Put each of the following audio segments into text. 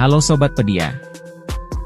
Halo Sobat Pedia.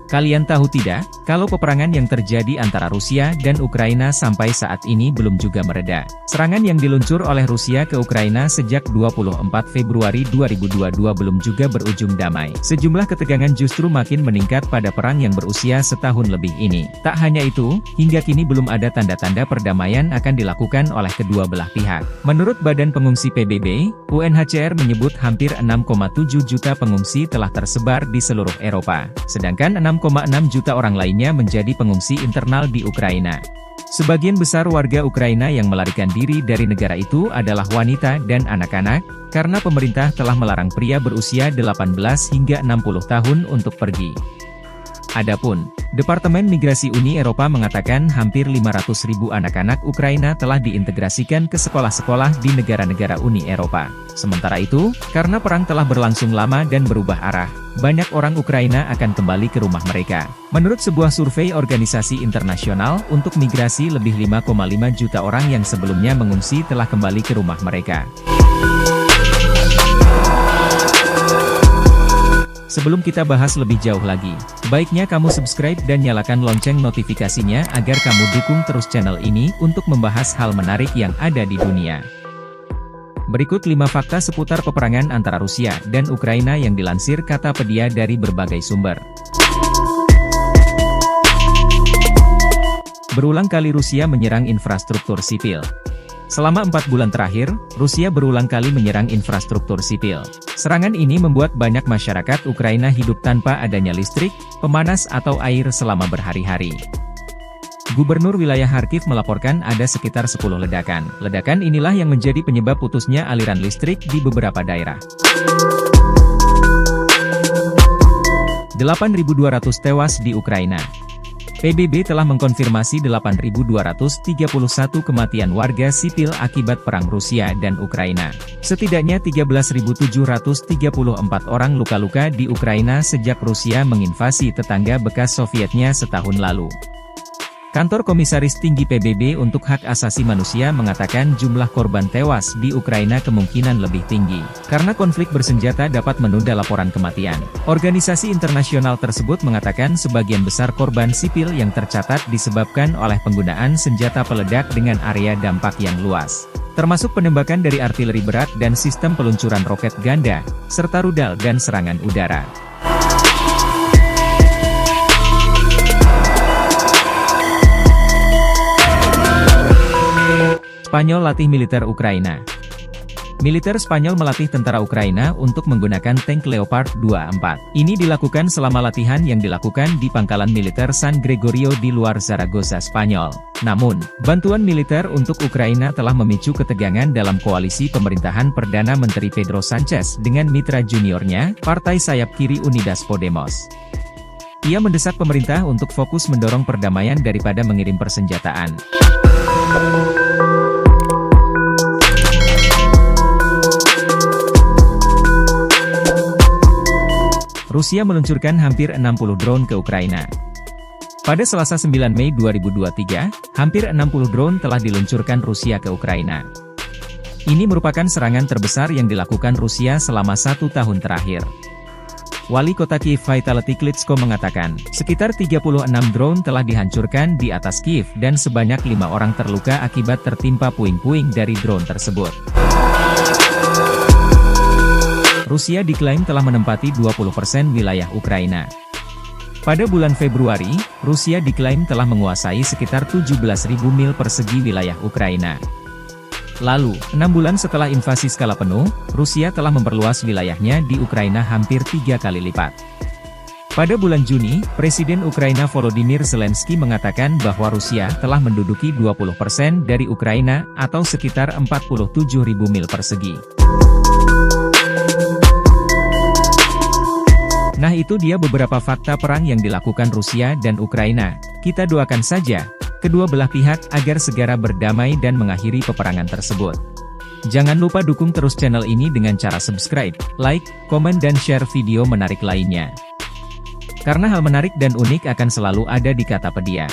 Kalian tahu tidak, kalau peperangan yang terjadi antara Rusia dan Ukraina sampai saat ini belum juga mereda. Serangan yang diluncur oleh Rusia ke Ukraina sejak 24 Februari 2022 belum juga berujung damai. Sejumlah ketegangan justru makin meningkat pada perang yang berusia setahun lebih ini. Tak hanya itu, hingga kini belum ada tanda-tanda perdamaian akan dilakukan oleh kedua belah pihak. Menurut Badan Pengungsi PBB, UNHCR menyebut hampir 6,7 juta pengungsi telah tersebar di seluruh Eropa, sedangkan 6,6 juta orang lainnya menjadi pengungsi internal di Ukraina. Sebagian besar warga Ukraina yang melarikan diri dari negara itu adalah wanita dan anak-anak, karena pemerintah telah melarang pria berusia 18 hingga 60 tahun untuk pergi. Adapun, Departemen Migrasi Uni Eropa mengatakan hampir 500.000 anak-anak Ukraina telah diintegrasikan ke sekolah-sekolah di negara-negara Uni Eropa. Sementara itu, karena perang telah berlangsung lama dan berubah arah, banyak orang Ukraina akan kembali ke rumah mereka. Menurut sebuah survei organisasi internasional, untuk migrasi lebih 5,5 juta orang yang sebelumnya mengungsi telah kembali ke rumah mereka. Sebelum kita bahas lebih jauh lagi, baiknya kamu subscribe dan nyalakan lonceng notifikasinya agar kamu dukung terus channel ini untuk membahas hal menarik yang ada di dunia. Berikut 5 fakta seputar peperangan antara Rusia dan Ukraina yang dilansir Katapedia dari berbagai sumber. Berulang kali Rusia menyerang infrastruktur sipil. Selama 4 bulan terakhir, Rusia berulang kali menyerang infrastruktur sipil. Serangan ini membuat banyak masyarakat Ukraina hidup tanpa adanya listrik, pemanas atau air selama berhari-hari. Gubernur wilayah Kharkiv melaporkan ada sekitar 10 ledakan. Ledakan inilah yang menjadi penyebab putusnya aliran listrik di beberapa daerah. 8.200 tewas di Ukraina. PBB telah mengkonfirmasi 8.231 kematian warga sipil akibat perang Rusia dan Ukraina. Setidaknya 13.734 orang luka-luka di Ukraina sejak Rusia menginvasi tetangga bekas Sovietnya setahun lalu. Kantor Komisaris Tinggi PBB untuk Hak Asasi Manusia mengatakan jumlah korban tewas di Ukraina kemungkinan lebih tinggi, karena konflik bersenjata dapat menunda laporan kematian. Organisasi internasional tersebut mengatakan sebagian besar korban sipil yang tercatat disebabkan oleh penggunaan senjata peledak dengan area dampak yang luas, termasuk penembakan dari artileri berat dan sistem peluncuran roket ganda, serta rudal dan serangan udara. Spanyol latih militer Ukraina. Militer Spanyol melatih tentara Ukraina untuk menggunakan tank Leopard 2-4. Ini dilakukan selama latihan yang dilakukan di pangkalan militer San Gregorio di luar Zaragoza, Spanyol. Namun, bantuan militer untuk Ukraina telah memicu ketegangan dalam koalisi pemerintahan Perdana Menteri Pedro Sanchez dengan mitra juniornya, Partai Sayap Kiri Unidas Podemos. Ia mendesak pemerintah untuk fokus mendorong perdamaian daripada mengirim persenjataan. Rusia meluncurkan hampir 60 drone ke Ukraina. Pada Selasa 9 Mei 2023, hampir 60 drone telah diluncurkan Rusia ke Ukraina. Ini merupakan serangan terbesar yang dilakukan Rusia selama 1 tahun terakhir. Wali Kota Kiev Vitality Klitschko mengatakan, sekitar 36 drone telah dihancurkan di atas Kiev dan sebanyak 5 orang terluka akibat tertimpa puing-puing dari drone tersebut. Rusia diklaim telah menempati 20% wilayah Ukraina. Pada bulan Februari, Rusia diklaim telah menguasai sekitar 17.000 mil persegi wilayah Ukraina. Lalu, 6 bulan setelah invasi skala penuh, Rusia telah memperluas wilayahnya di Ukraina hampir 3 kali lipat. Pada bulan Juni, Presiden Ukraina Volodymyr Zelensky mengatakan bahwa Rusia telah menduduki 20% dari Ukraina atau sekitar 47.000 mil persegi. Nah, itu dia beberapa fakta perang yang dilakukan Rusia dan Ukraina. Kita doakan saja kedua belah pihak agar segera berdamai dan mengakhiri peperangan tersebut. Jangan lupa dukung terus channel ini dengan cara subscribe, like, komen dan share video menarik lainnya. Karena hal menarik dan unik akan selalu ada di Katapedia.